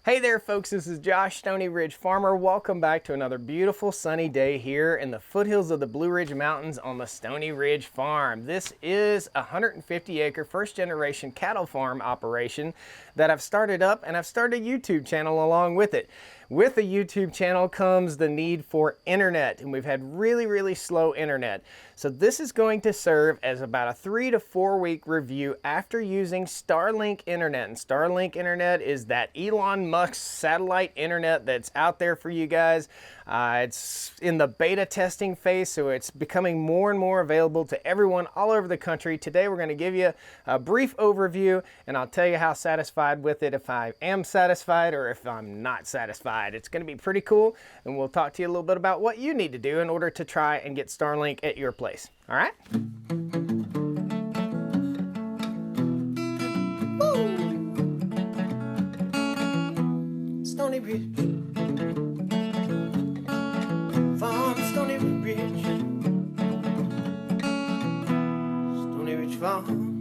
Hey there folks, this is Josh, Stoney Ridge Farmer. Welcome back to another beautiful sunny day here in the foothills of the Blue Ridge Mountains on the Stoney Ridge Farm. This is a 150-acre first generation cattle farm operation that I've started up, and I've started a YouTube channel along with it. With the YouTube channel comes the need for internet, and we've had really slow internet. So this is going to serve as about a 3 to 4 week review after using Starlink internet. And Starlink internet is that Elon Musk satellite internet that's out there for you guys. It's in the beta testing phase, so it's becoming more and more available to everyone all over the country. Today we're going to give you a brief overview, and I'll tell you how satisfied with it, if I am satisfied or if I'm not satisfied. It's going to be pretty cool, and we'll talk to you a little bit about what you need to do in order to try and get Starlink at your place. All right? Woo! Stoney Ridge Farm, Stoney Ridge, Stoney Ridge Farm.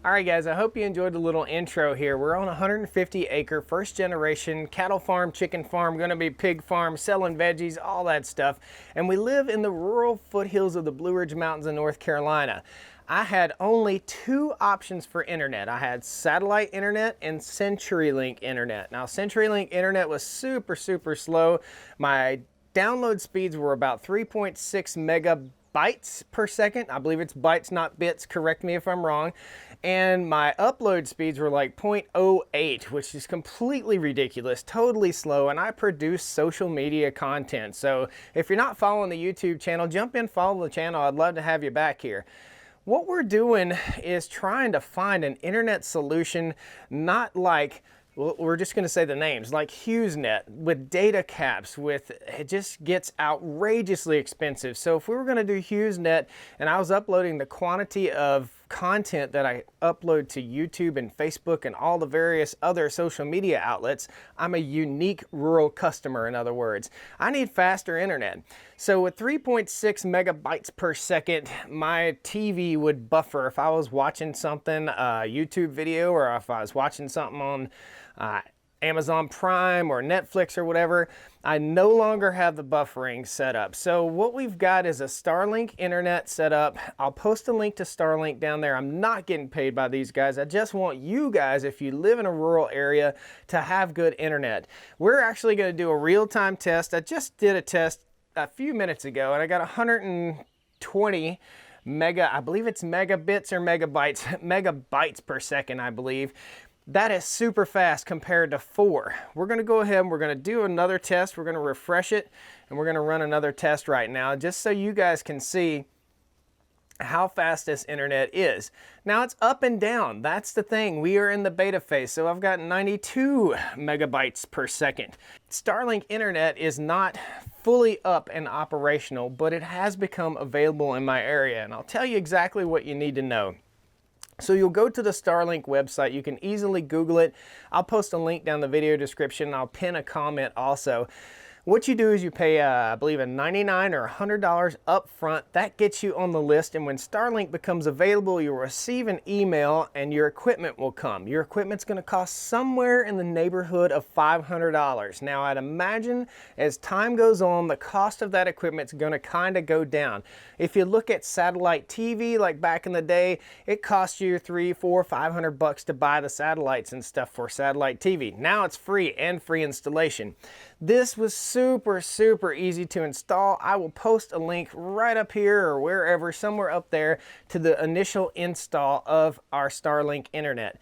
All right guys, I hope you enjoyed the little intro here. We're on a 150-acre first generation cattle farm, chicken farm, gonna be pig farm, selling veggies, all that stuff. And we live in the rural foothills of the Blue Ridge Mountains in North Carolina. I had only 2 options for internet. I had satellite internet and CenturyLink internet. Now CenturyLink internet was super slow. My download speeds were about 3.6 megabytes per second. I believe it's bytes, not bits. Correct me if I'm wrong. And my upload speeds were like 0.08, which is completely ridiculous, totally slow, and I produce social media content. So if you're not following the YouTube channel, jump in, follow the channel. I'd love to have you back here. What we're doing is trying to find an internet solution, not like, well, we're just going to say the names, like HughesNet, with data caps, it just gets outrageously expensive. So if we were going to do HughesNet and I was uploading the quantity of content that I upload to YouTube and Facebook and all the various other social media outlets, I'm a unique rural customer, in other words. I need faster internet. So with 3.6 megabytes per second, my TV would buffer if I was watching something, a YouTube video, or if I was watching something on Amazon Prime or Netflix or whatever. I no longer have the buffering set up. So what we've got is a Starlink internet set up. I'll post a link to Starlink down there. I'm not getting paid by these guys. I just want you guys, if you live in a rural area, to have good internet. We're actually going to do a real-time test. I just did a test a few minutes ago, and I got 120 I believe it's megabits or megabytes per second, I believe. That is super fast compared to 4. We're going to go ahead and we're going to do another test. We're going to refresh it, and we're going to run another test right now just so you guys can see how fast this internet is. Now it's up and down. That's the thing. We are in the beta phase, so I've got 92 megabytes per second. Starlink internet is not fully up and operational, but it has become available in my area, and I'll tell you exactly what you need to know. So you'll go to the Starlink website. You can easily Google it. I'll post a link down the video description. I'll pin a comment also. What you do is you pay, I believe, a $99 or $100 up front. That gets you on the list, and when Starlink becomes available, you'll receive an email and your equipment will come. Your equipment's going to cost somewhere in the neighborhood of $500. Now, I'd imagine as time goes on, the cost of that equipment's going to kind of go down. If you look at satellite TV, like back in the day, it cost you $300, $400, $500 to buy the satellites and stuff for satellite TV. Now it's free and free installation. This was super easy to install. I will post a link right up here or wherever, somewhere up there, to the initial install of our Starlink internet.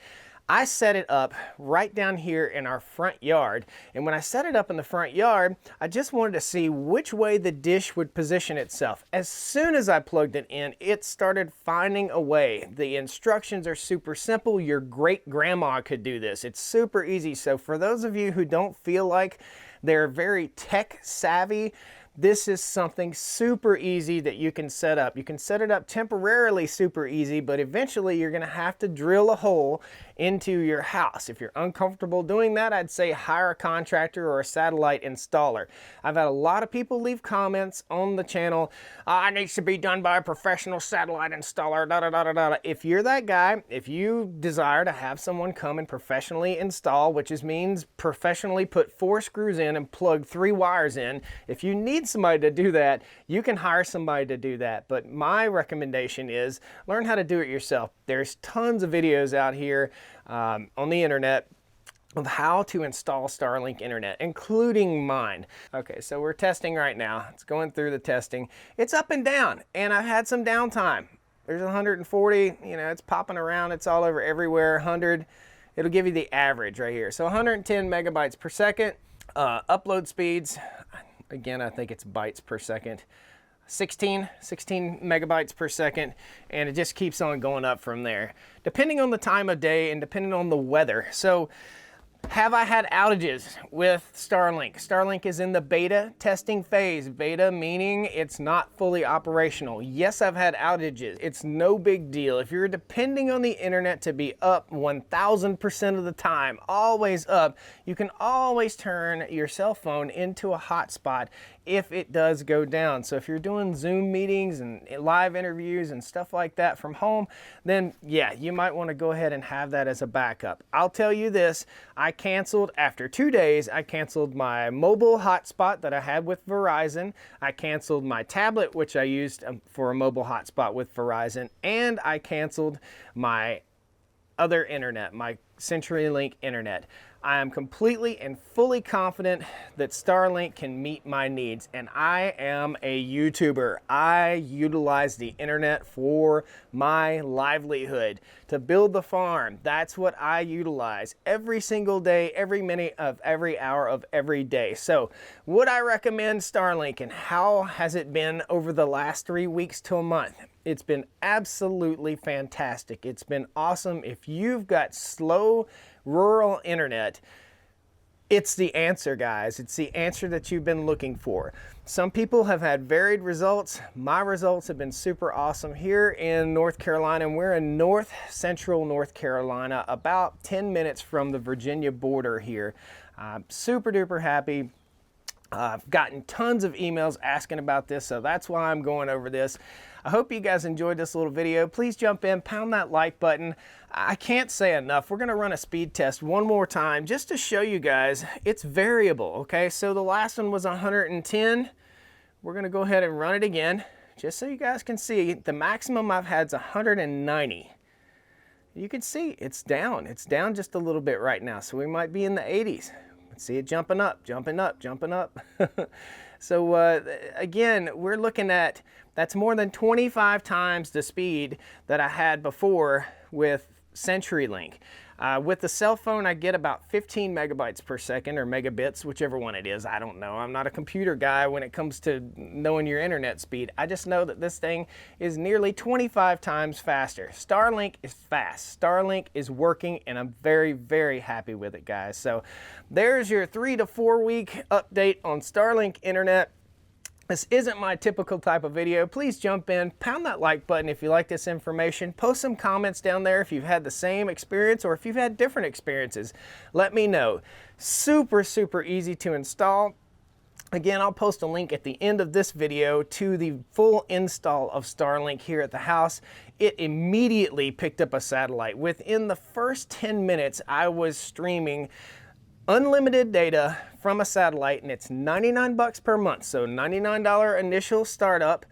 I set it up right down here in our front yard, and when I set it up in the front yard, I just wanted to see which way the dish would position itself. As soon as I plugged it in, it started finding a way. The instructions are super simple. Your great-grandma could do this. It's super easy. So for those of you who don't feel like they're very tech savvy, this is something super easy that you can set up. You can set it up temporarily super easy, but eventually you're gonna have to drill a hole into your house. If you're uncomfortable doing that, I'd say hire a contractor or a satellite installer. I've had a lot of people leave comments on the channel, it needs to be done by a professional satellite installer, da da da da da. If you're that guy, if you desire to have someone come and professionally install, which means professionally put 4 screws in and plug 3 wires in, if you need somebody to do that, you can hire somebody to do that. But my recommendation is learn how to do it yourself. There's tons of videos out here on the internet of how to install Starlink internet, including mine. Okay, so we're testing right now. It's going through the testing. It's up and down, and I've had some downtime. There's 140, you know, it's popping around. It's all over everywhere. 100, it'll give you the average right here. So 110 megabytes per second. Upload speeds, again, I think it's bytes per second. 16 megabytes per second, and it just keeps on going up from there, depending on the time of day and depending on the weather. So have I had outages with Starlink? Starlink is in the beta testing phase. Beta meaning it's not fully operational. Yes, I've had outages. It's no big deal. If you're depending on the internet to be up 1000% of the time, always up, you can always turn your cell phone into a hotspot if it does go down. So if you're doing Zoom meetings and live interviews and stuff like that from home, then yeah, you might want to go ahead and have that as a backup. I'll tell you this, I canceled after 2 days. I canceled my mobile hotspot that I had with Verizon. I canceled my tablet, which I used for a mobile hotspot with Verizon, and I canceled my other internet, my CenturyLink internet. I am completely and fully confident that Starlink can meet my needs, and I am a YouTuber. I utilize the internet for my livelihood, to build the farm. That's what I utilize every single day, every minute of every hour of every day. So would I recommend Starlink, and how has it been over the last 3 weeks to a month? It's been absolutely fantastic. It's been awesome. If you've got slow rural internet, it's the answer, guys. It's the answer that you've been looking for. Some people have had varied results. My results have been super awesome here in North Carolina, and we're in north central North Carolina, about 10 minutes from the Virginia border here. I'm super duper happy. I've gotten tons of emails asking about this, so that's why I'm going over this. I hope you guys enjoyed this little video. Please jump in, pound that like button. I can't say enough. We're going to run a speed test one more time just to show you guys it's variable, okay? So the last one was 110. We're going to go ahead and run it again just so you guys can see. The maximum I've had is 190. You can see it's down. It's down just a little bit right now, so we might be in the 80s. See it jumping up, jumping up, jumping up. So again, we're looking at, that's more than 25 times the speed that I had before with CenturyLink. With the cell phone, I get about 15 megabytes per second, or megabits, whichever one it is. I don't know. I'm not a computer guy when it comes to knowing your internet speed. I just know that this thing is nearly 25 times faster. Starlink is fast. Starlink is working, and I'm very, very happy with it, guys. So there's your 3 to 4 week update on Starlink internet. This isn't my typical type of video. Please jump in, pound that like button if you like this information. Post some comments down there if you've had the same experience or if you've had different experiences. Let me know. Super, super easy to install. Again, I'll post a link at the end of this video to the full install of Starlink here at the house. It immediately picked up a satellite. Within the first 10 minutes, I was streaming unlimited data from a satellite, and it's 99 bucks per month. So $99 initial startup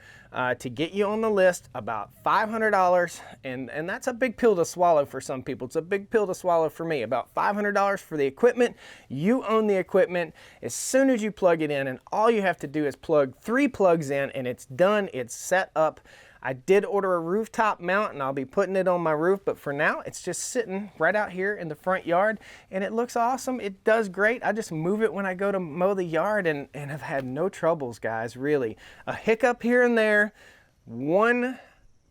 to get you on the list, about $500, and that's a big pill to swallow for some people. It's a big pill to swallow for me. About $500 for the equipment. You own the equipment as soon as you plug it in, and all you have to do is plug 3 plugs in, and it's done. It's set up. I did order a rooftop mount, and I'll be putting it on my roof, but for now it's just sitting right out here in the front yard, and it looks awesome. It does great. I just move it when I go to mow the yard, and have had no troubles, guys, really. A hiccup here and there. One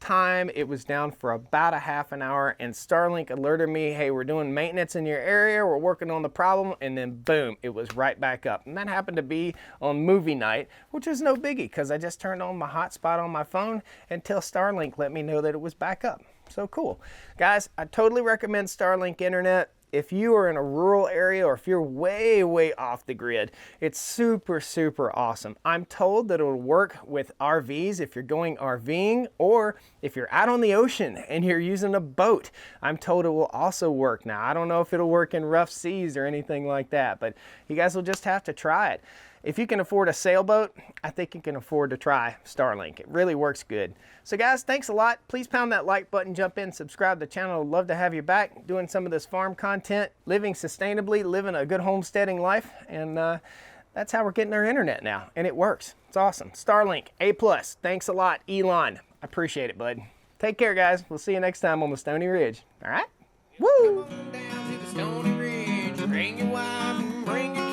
time, it was down for about a half an hour, and Starlink alerted me, hey, we're doing maintenance in your area, we're working on the problem, and then boom, it was right back up. And that happened to be on movie night, which was no biggie because I just turned on my hotspot on my phone until Starlink let me know that it was back up. So cool. Guys, I totally recommend Starlink internet. If you are in a rural area or if you're way, way off the grid, it's super, super awesome. I'm told that it'll work with RVs if you're going RVing, or if you're out on the ocean and you're using a boat. I'm told it will also work. Now, I don't know if it'll work in rough seas or anything like that, but you guys will just have to try it. If you can afford a sailboat, I think you can afford to try Starlink. It really works good. So guys, thanks a lot. Please pound that like button, jump in, subscribe to the channel. I'd love to have you back doing some of this farm content, living sustainably, living a good homesteading life. And that's how we're getting our internet now. And it works. It's awesome. Starlink, A+. Thanks a lot, Elon. I appreciate it, bud. Take care, guys. We'll see you next time on the Stoney Ridge. All right? Woo! Down to the Stoney Ridge, bring your wife and bring your